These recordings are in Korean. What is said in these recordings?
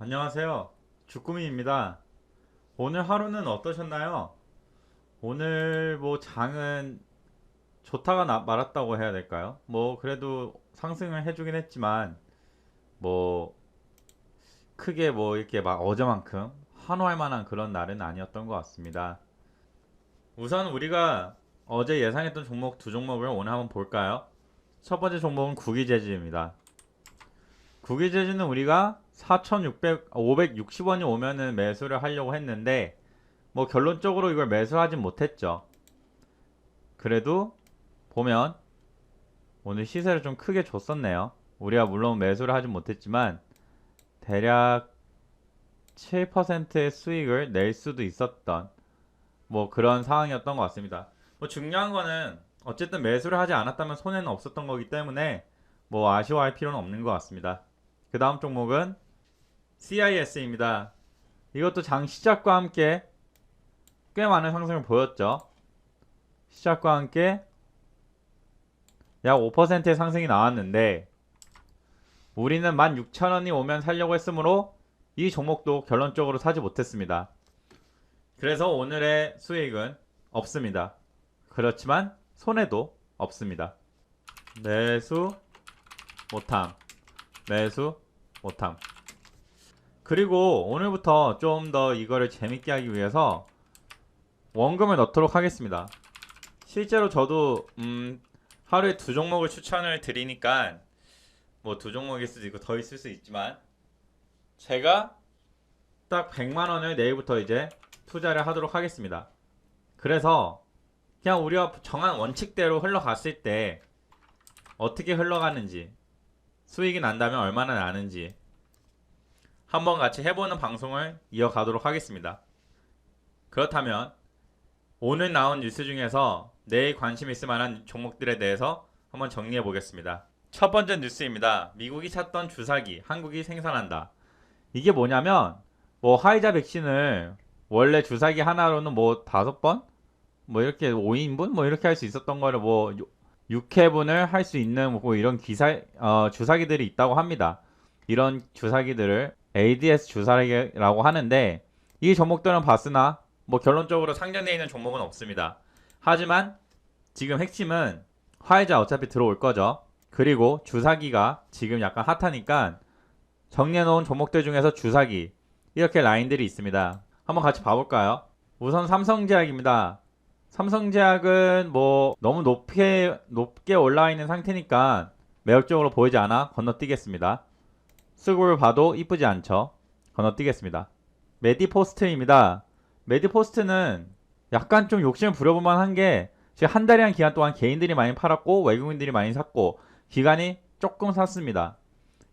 안녕하세요. 주꾸미입니다. 오늘 하루는 어떠셨나요? 오늘 뭐 장은 좋다가 말았다고 해야 될까요? 뭐 그래도 상승을 해주긴 했지만 뭐 크게 뭐 이렇게 막 어제만큼 환호할 만한 그런 날은 아니었던 것 같습니다. 우선 우리가 어제 예상했던 종목 두 종목을 오늘 한번 볼까요? 첫 번째 종목은 구기재즈입니다. 구기재즈는 우리가 560원이 오면은 매수를 하려고 했는데 뭐 결론적으로 이걸 매수하진 못했죠. 그래도 보면 오늘 시세를 좀 크게 줬었네요. 우리가 물론 매수를 하진 못했지만 대략 7%의 수익을 낼 수도 있었던 뭐 그런 상황이었던 것 같습니다. 뭐 중요한 거는 어쨌든 매수를 하지 않았다면 손해는 없었던 거기 때문에 뭐 아쉬워할 필요는 없는 것 같습니다. 그 다음 종목은 CIS입니다. 이것도 장 시작과 함께 꽤 많은 상승을 보였죠. 시작과 함께 약 5%의 상승이 나왔는데 우리는 16,000원이 오면 살려고 했으므로 이 종목도 결론적으로 사지 못했습니다. 그래서 오늘의 수익은 없습니다. 그렇지만 손해도 없습니다. 매수 못함, 매수 못함. 그리고 오늘부터 좀 더 이거를 재밌게 하기 위해서 원금을 넣도록 하겠습니다. 실제로 저도 하루에 두 종목을 추천을 드리니까 뭐 두 종목일 수도 있고 더 있을 수 있지만 제가 딱 100만원을 내일부터 이제 투자를 하도록 하겠습니다. 그래서 그냥 우리가 정한 원칙대로 흘러갔을 때 어떻게 흘러가는지 수익이 난다면 얼마나 나는지 한번 같이 해보는 방송을 이어가도록 하겠습니다. 그렇다면 오늘 나온 뉴스 중에서 내일 관심 있을 만한 종목들에 대해서 한번 정리해 보겠습니다. 첫 번째 뉴스입니다. 미국이 찾던 주사기 한국이 생산한다. 이게 뭐냐면 뭐 화이자 백신을 원래 주사기 하나로는 뭐 5번? 뭐 이렇게 5인분? 뭐 이렇게 할 수 있었던 거를 뭐 6회분을 할 수 있는 뭐 이런 주사기들이 있다고 합니다. 이런 주사기들을 ADS 주사기라고 하는데 이 종목들은 봤으나 뭐 결론적으로 상장되어 있는 종목은 없습니다. 하지만 지금 핵심은 화이자 어차피 들어올 거죠. 그리고 주사기가 지금 약간 핫하니까 정리해놓은 종목들 중에서 주사기 이렇게 라인들이 있습니다. 한번 같이 봐볼까요? 우선 삼성제약입니다. 삼성제약은 뭐 너무 높게 올라와 있는 상태니까 매력적으로 보이지 않아 건너뛰겠습니다. 수급을 봐도 이쁘지 않죠. 건너뛰겠습니다. 메디포스트입니다. 메디포스트는 약간 좀 욕심을 부려볼 만한 게 지금 한 달이란 기간 동안 개인들이 많이 팔았고 외국인들이 많이 샀고 기관이 조금 샀습니다.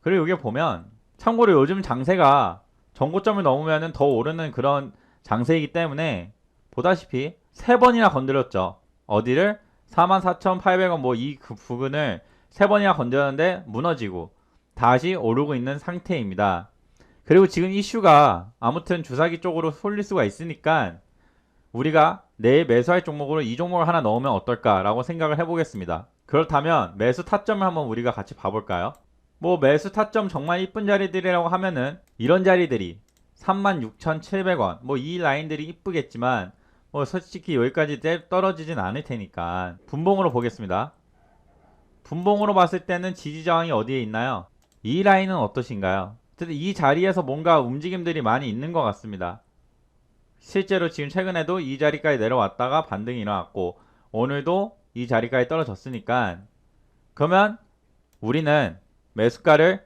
그리고 여기 보면 참고로 요즘 장세가 전고점을 넘으면 더 오르는 그런 장세이기 때문에 보다시피 3번이나 건드렸죠. 어디를 44,800원 뭐 이 부근을 3번이나 건드렸는데 무너지고 다시 오르고 있는 상태입니다. 그리고 지금 이슈가 아무튼 주사기 쪽으로 쏠릴 수가 있으니까 우리가 내일 매수할 종목으로 이 종목을 하나 넣으면 어떨까라고 생각을 해보겠습니다. 그렇다면 매수 타점을 한번 우리가 같이 봐볼까요? 뭐 매수 타점 정말 이쁜 자리들이라고 하면은 이런 자리들이 36,700원 뭐 이 라인들이 이쁘겠지만 뭐 솔직히 여기까지 떨어지진 않을 테니까 분봉으로 보겠습니다. 분봉으로 봤을 때는 지지 저항이 어디에 있나요? 이 라인은 어떠신가요? 어쨌든 이 자리에서 뭔가 움직임들이 많이 있는 것 같습니다. 실제로 지금 최근에도 이 자리까지 내려왔다가 반등이 일어났고 오늘도 이 자리까지 떨어졌으니까 그러면 우리는 매수가를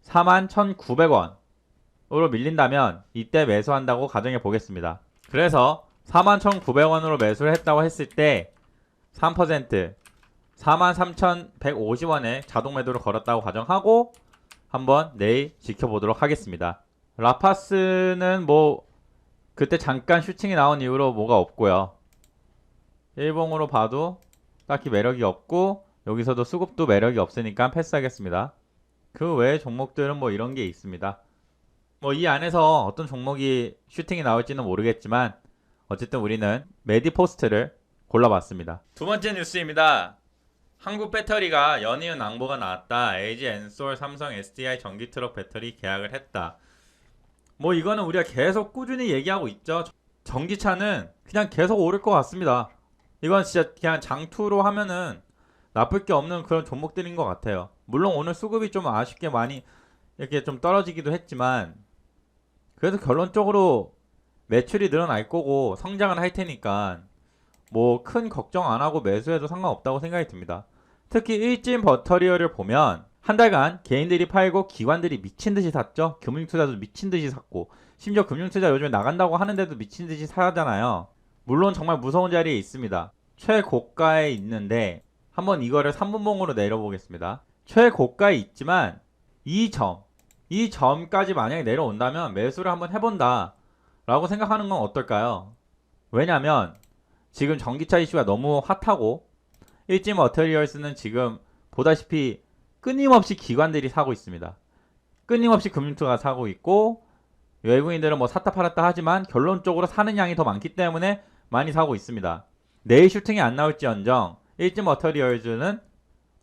41,900원으로 밀린다면 이때 매수한다고 가정해 보겠습니다. 그래서 41,900원으로 매수를 했다고 했을 때 3% 43,150원에 자동 매도를 걸었다고 가정하고 한번 내일 지켜보도록 하겠습니다. 라파스는 뭐 그때 잠깐 슈팅이 나온 이후로 뭐가 없고요. 일봉으로 봐도 딱히 매력이 없고 여기서도 수급도 매력이 없으니까 패스하겠습니다. 그 외의 종목들은 뭐 이런 게 있습니다. 뭐 이 안에서 어떤 종목이 슈팅이 나올지는 모르겠지만 어쨌든 우리는 메디포스트를 골라봤습니다. 두 번째 뉴스입니다. 한국 배터리가 연이은 낭보가 나왔다. LG 엔솔, 삼성 SDI 전기트럭 배터리 계약을 했다. 뭐 이거는 우리가 계속 꾸준히 얘기하고 있죠. 전기차는 그냥 계속 오를 것 같습니다. 이건 진짜 그냥 장투로 하면은 나쁠 게 없는 그런 종목들인 것 같아요. 물론 오늘 수급이 좀 아쉽게 많이 이렇게 좀 떨어지기도 했지만 그래도 결론적으로 매출이 늘어날 거고 성장을 할 테니까 뭐 큰 걱정 안 하고 매수해도 상관없다고 생각이 듭니다. 특히 일진 버터리어를 보면 한 달간 개인들이 팔고 기관들이 미친 듯이 샀죠. 금융투자도 미친 듯이 샀고 심지어 금융투자 요즘에 나간다고 하는데도 미친 듯이 사잖아요. 물론 정말 무서운 자리에 있습니다. 최고가에 있는데 한번 이거를 3분봉으로 내려보겠습니다. 최고가에 있지만 이 점까지 만약에 내려온다면 매수를 한번 해본다 라고 생각하는 건 어떨까요? 왜냐면 지금 전기차 이슈가 너무 핫하고 일진 머터리얼스는 지금 보다시피 끊임없이 기관들이 사고 있습니다. 끊임없이 금융투가 사고 있고 외국인들은 뭐 샀다 팔았다 하지만 결론적으로 사는 양이 더 많기 때문에 많이 사고 있습니다. 내일 슈팅이 안 나올지언정 일진 머터리얼즈는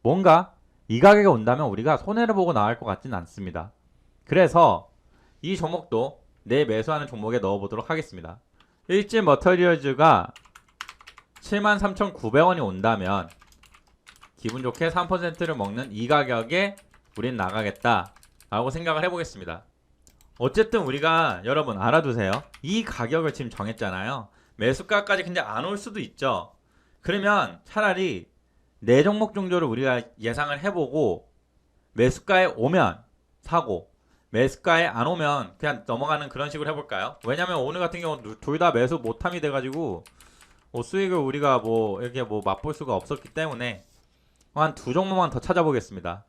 뭔가 이 가격에 온다면 우리가 손해를 보고 나갈 것 같지는 않습니다. 그래서 이 종목도 내일 매수하는 종목에 넣어보도록 하겠습니다. 일진 머터리얼즈가 73,900원이 온다면 기분 좋게 3%를 먹는 이 가격에 우린 나가겠다 라고 생각을 해보겠습니다. 어쨌든 우리가 여러분 알아두세요. 이 가격을 지금 정했잖아요. 매수가까지 근데 안 올 수도 있죠. 그러면 차라리 네 종목 정도를 우리가 예상을 해보고 매수가에 오면 사고 매수가에 안 오면 그냥 넘어가는 그런 식으로 해볼까요? 왜냐면 오늘 같은 경우 둘 다 매수 못함이 돼가지고 뭐 수익을 우리가 뭐 이렇게 뭐 맛볼 수가 없었기 때문에 한 두 종목만 더 찾아보겠습니다.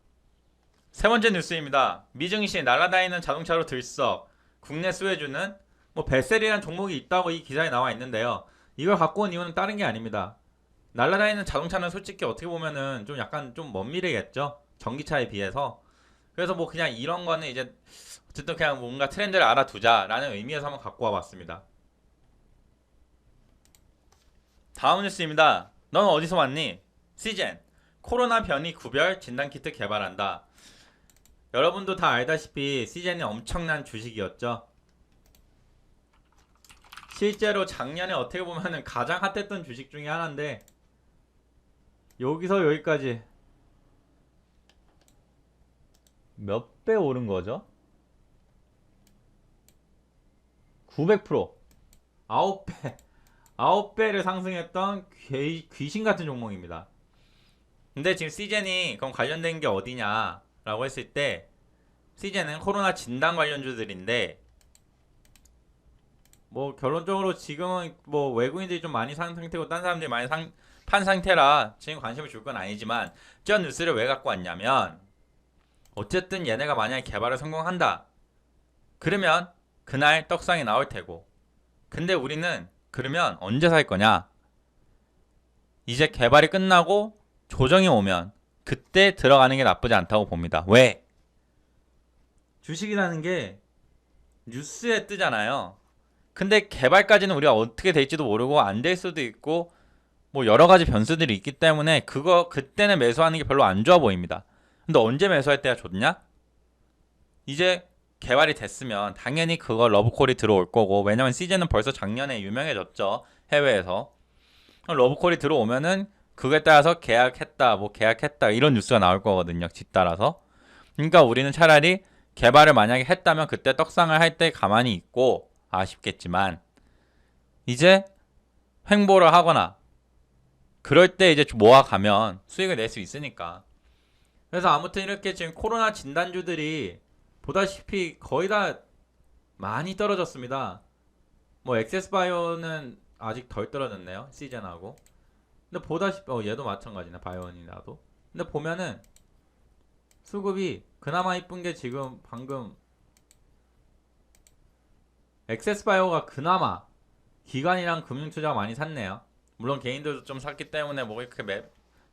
세 번째 뉴스입니다. 미증시 날아다니는 자동차로 들썩 국내 수혜주는 뭐 베셀이라는 종목이 있다고 이 기사에 나와 있는데요. 이걸 갖고 온 이유는 다른 게 아닙니다. 날아다니는 자동차는 솔직히 어떻게 보면은 좀 약간 좀 먼 미래겠죠. 전기차에 비해서. 그래서 뭐 그냥 이런 거는 이제 어쨌든 그냥 뭔가 트렌드를 알아두자라는 의미에서 한번 갖고 와봤습니다. 다음 뉴스입니다. 넌 어디서 왔니? 시젠 코로나 변이 구별 진단키트 개발한다. 여러분도 다 알다시피 시젠이 엄청난 주식이었죠. 실제로 작년에 어떻게 보면은 가장 핫했던 주식 중에 하나인데 여기서 여기까지 몇 배 오른 거죠? 900% 9배 9배를 상승했던 귀신 같은 종목입니다. 근데 지금 시젠이 그럼 관련된 게 어디냐라고 했을 때 시젠은 코로나 진단 관련주들인데 뭐 결론적으로 지금은 뭐 외국인들이 좀 많이 산 상태고 딴 사람들이 많이 판 상태라 지금 관심을 줄 건 아니지만 저 뉴스를 왜 갖고 왔냐면 어쨌든 얘네가 만약에 개발을 성공한다 그러면 그날 떡상이 나올 테고 근데 우리는 그러면 언제 살 거냐 이제 개발이 끝나고 조정이 오면 그때 들어가는 게 나쁘지 않다고 봅니다. 왜? 주식이라는 게 뉴스에 뜨잖아요. 근데 개발까지는 우리가 어떻게 될지도 모르고 안 될 수도 있고 뭐 여러 가지 변수들이 있기 때문에 그때는 매수하는 게 별로 안 좋아 보입니다. 근데 언제 매수할 때가 좋냐? 이제 개발이 됐으면 당연히 그거 러브콜이 들어올 거고 왜냐면 시즌은 벌써 작년에 유명해졌죠. 해외에서. 러브콜이 들어오면은 그거에 따라서 계약했다 뭐 계약했다 이런 뉴스가 나올 거거든요. 뒤따라서. 그러니까 우리는 차라리 개발을 만약에 했다면 그때 떡상을 할 때 가만히 있고 아쉽겠지만 이제 횡보를 하거나 그럴 때 이제 모아가면 수익을 낼 수 있으니까. 그래서 아무튼 이렇게 지금 코로나 진단주들이 보다시피 거의 다 많이 떨어졌습니다. 뭐 엑세스바이오는 아직 덜 떨어졌네요. 시즌하고. 근데 보다시피 얘도 마찬가지네. 바이오니라도. 근데 보면은 수급이 그나마 이쁜 게 지금 방금 엑세스바이오가 그나마 기관이랑 금융투자가 많이 샀네요. 물론 개인들도 좀 샀기 때문에 뭐 이렇게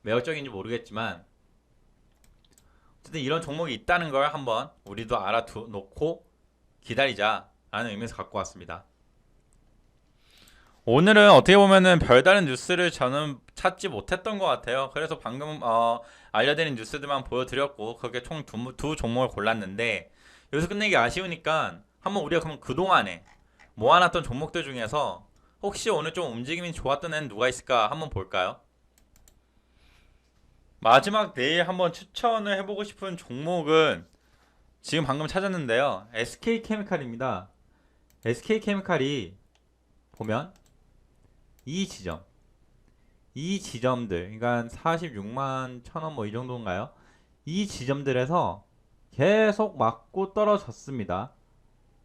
매력적인지 모르겠지만 어쨌든 이런 종목이 있다는 걸 한번 우리도 알아놓고 기다리자라는 의미에서 갖고 왔습니다. 오늘은 어떻게 보면은 별다른 뉴스를 저는 찾지 못했던 것 같아요. 그래서 방금 알려드린 뉴스들만 보여드렸고 그게 총 두 종목을 골랐는데 여기서 끝내기 아쉬우니까 한번 우리가 그럼 그동안에 모아놨던 종목들 중에서 혹시 오늘 좀 움직임이 좋았던 애는 누가 있을까 한번 볼까요? 마지막 내일 한번 추천을 해보고 싶은 종목은 지금 방금 찾았는데요. SK케미칼입니다. SK케미칼이 보면 이 지점, 이 지점들, 그러니까 46만 1,000원 뭐 이 정도인가요? 이 지점들에서 계속 맞고 떨어졌습니다.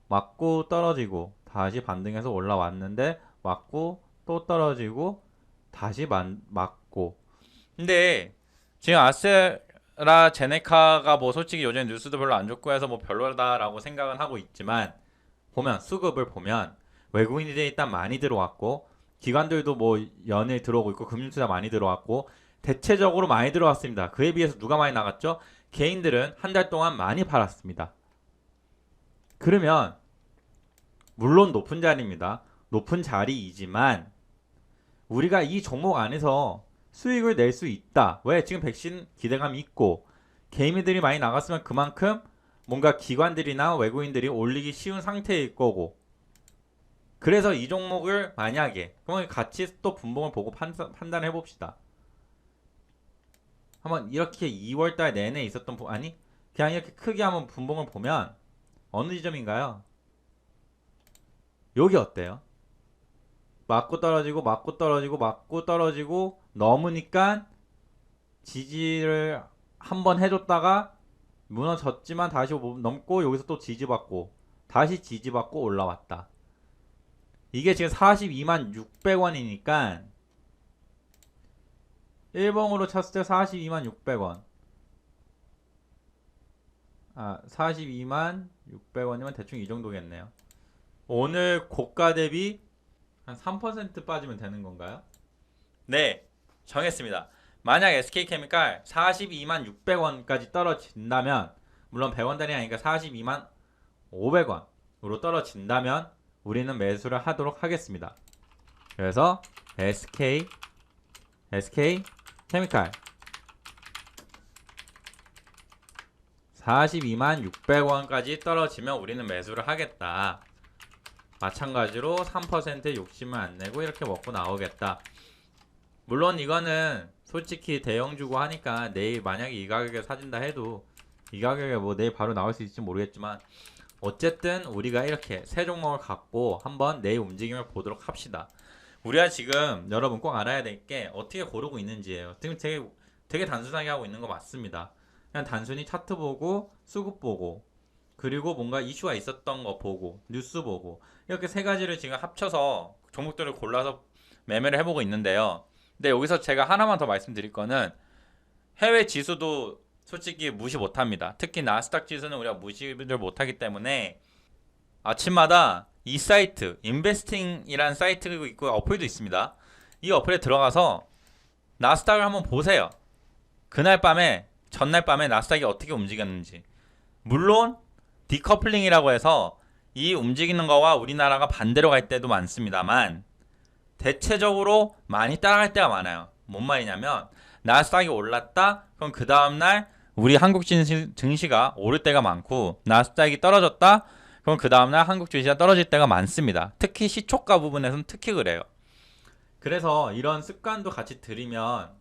맞고 떨어지고 다시 반등해서 올라왔는데 맞고 또 떨어지고 다시 맞고. 근데 지금 아스트라제네카가 뭐 솔직히 요즘 뉴스도 별로 안 좋고 해서 뭐 별로다라고 생각은 하고 있지만 보면 수급을 보면 외국인들이 일단 많이 들어왔고 기관들도 뭐 연일 들어오고 있고 금융투자 많이 들어왔고 대체적으로 많이 들어왔습니다. 그에 비해서 누가 많이 나갔죠? 개인들은 한 달 동안 많이 팔았습니다. 그러면 물론 높은 자리입니다. 높은 자리이지만 우리가 이 종목 안에서 수익을 낼 수 있다. 왜? 지금 백신 기대감이 있고 개미들이 많이 나갔으면 그만큼 뭔가 기관들이나 외국인들이 올리기 쉬운 상태일 거고 그래서 이 종목을 만약에 그러면 같이 또 분봉을 보고 판단해 봅시다. 한번 이렇게 2월달 내내 있었던 아니 그냥 이렇게 크게 한번 분봉을 보면 어느 지점인가요? 여기 어때요? 맞고 떨어지고 맞고 떨어지고 맞고 떨어지고 넘으니까 지지를 한번 해줬다가 무너졌지만 다시 넘고 여기서 또 지지받고 다시 지지받고 올라왔다. 이게 지금 42만 600원이니까 일봉으로 쳤을 때 42만 600원 42만 600원이면 대충 이 정도겠네요. 오늘 고가 대비 한 3% 빠지면 되는 건가요? 네, 정했습니다. 만약 SK케미칼 42만 600원까지 떨어진다면 물론 100원짜리 아니니까 42만 500원으로 떨어진다면 우리는 매수를 하도록 하겠습니다. 그래서 SK케미칼 42만 600원까지 떨어지면 우리는 매수를 하겠다. 마찬가지로 3% 욕심을 안 내고 이렇게 먹고 나오겠다. 물론 이거는 솔직히 대형 주고 하니까 내일 만약에 이 가격에 사진다 해도 이 가격에 뭐 내일 바로 나올 수 있을지 모르겠지만 어쨌든 우리가 이렇게 세 종목을 갖고 한번 내일 움직임을 보도록 합시다. 우리가 지금 여러분 꼭 알아야 될 게 어떻게 고르고 있는지예요. 지금 되게 단순하게 하고 있는 거 맞습니다. 그냥 단순히 차트 보고 수급 보고 그리고 뭔가 이슈가 있었던 거 보고 뉴스 보고 이렇게 세 가지를 지금 합쳐서 종목들을 골라서 매매를 해보고 있는데요. 근데 여기서 제가 하나만 더 말씀드릴 거는 해외 지수도 솔직히 무시 못합니다. 특히 나스닥 지수는 우리가 무시를 못하기 때문에 아침마다 이 사이트 인베스팅이라는 사이트가 있고 어플도 있습니다. 이 어플에 들어가서 나스닥을 한번 보세요. 그날 밤에 전날 밤에 나스닥이 어떻게 움직였는지. 물론 디커플링이라고 해서 이 움직이는 거와 우리나라가 반대로 갈 때도 많습니다만 대체적으로 많이 따라갈 때가 많아요. 뭔 말이냐면 나스닥이 올랐다 그럼 그 다음날 우리 한국 증시가 오를 때가 많고 나스닥이 떨어졌다 그럼 그 다음날 한국 증시가 떨어질 때가 많습니다. 특히 시초가 부분에서는 특히 그래요. 그래서 이런 습관도 같이 들이면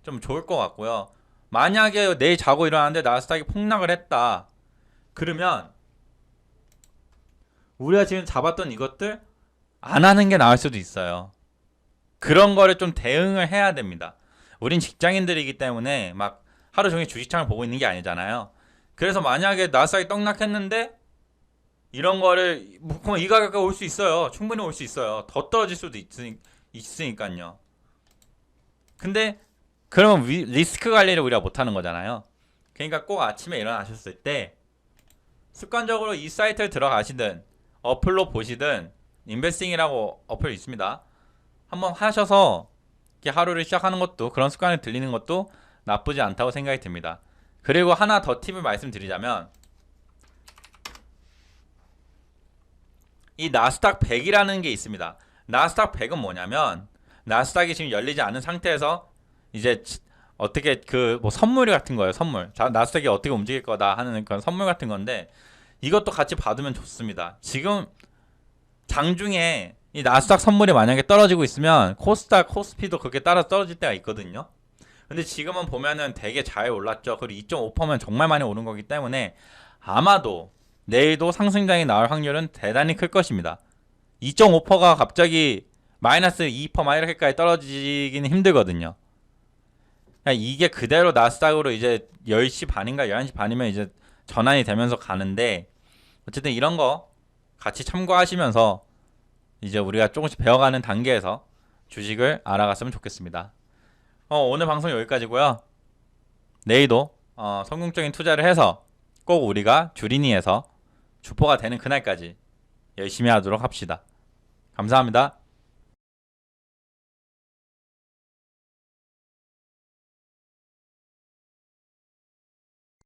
좀 좋을 것 같고요. 만약에 내일 자고 일어났는데 나스닥이 폭락을 했다 그러면 우리가 지금 잡았던 이것들 안 하는 게 나을 수도 있어요. 그런 거를 좀 대응을 해야 됩니다. 우린 직장인들이기 때문에 막 하루 종일 주식창을 보고 있는 게 아니잖아요. 그래서 만약에 나스닥이 떡락했는데 이런 거를 뭐 이 가격에 올 수 있어요. 충분히 올 수 있어요. 더 떨어질 수도 있으니까요. 근데 그러면 리스크 관리를 우리가 못하는 거잖아요. 그러니까 꼭 아침에 일어나셨을 때 습관적으로 이 사이트를 들어가시든 어플로 보시든 인베스팅이라고 어플 있습니다. 한번 하셔서 이렇게 하루를 시작하는 것도 그런 습관을 들리는 것도 나쁘지 않다고 생각이 듭니다. 그리고 하나 더 팁을 말씀드리자면 이 나스닥 100이라는 게 있습니다. 나스닥 100은 뭐냐면 나스닥이 지금 열리지 않은 상태에서 이제 어떻게 그 뭐 선물 같은 거예요. 선물. 나스닥이 어떻게 움직일 거다 하는 그런 선물 같은 건데 이것도 같이 받으면 좋습니다. 지금 장중에 이 나스닥 선물이 만약에 떨어지고 있으면 코스닥, 코스피도 그렇게 따라 떨어질 때가 있거든요. 근데 지금은 보면은 되게 잘 올랐죠. 그리고 2.5%면 정말 많이 오른 거기 때문에 아마도 내일도 상승장이 나올 확률은 대단히 클 것입니다. 2.5%가 갑자기 마이너스 2%, 막 이렇게까지 떨어지기는 힘들거든요. 이게 그대로 나스닥으로 이제 10시 반인가 11시 반이면 이제 전환이 되면서 가는데, 어쨌든 이런 거 같이 참고하시면서 이제 우리가 조금씩 배워가는 단계에서 주식을 알아갔으면 좋겠습니다. 오늘 방송 여기까지고요. 내일도 성공적인 투자를 해서 꼭 우리가 주린이에서 주포가 되는 그날까지 열심히 하도록 합시다. 감사합니다.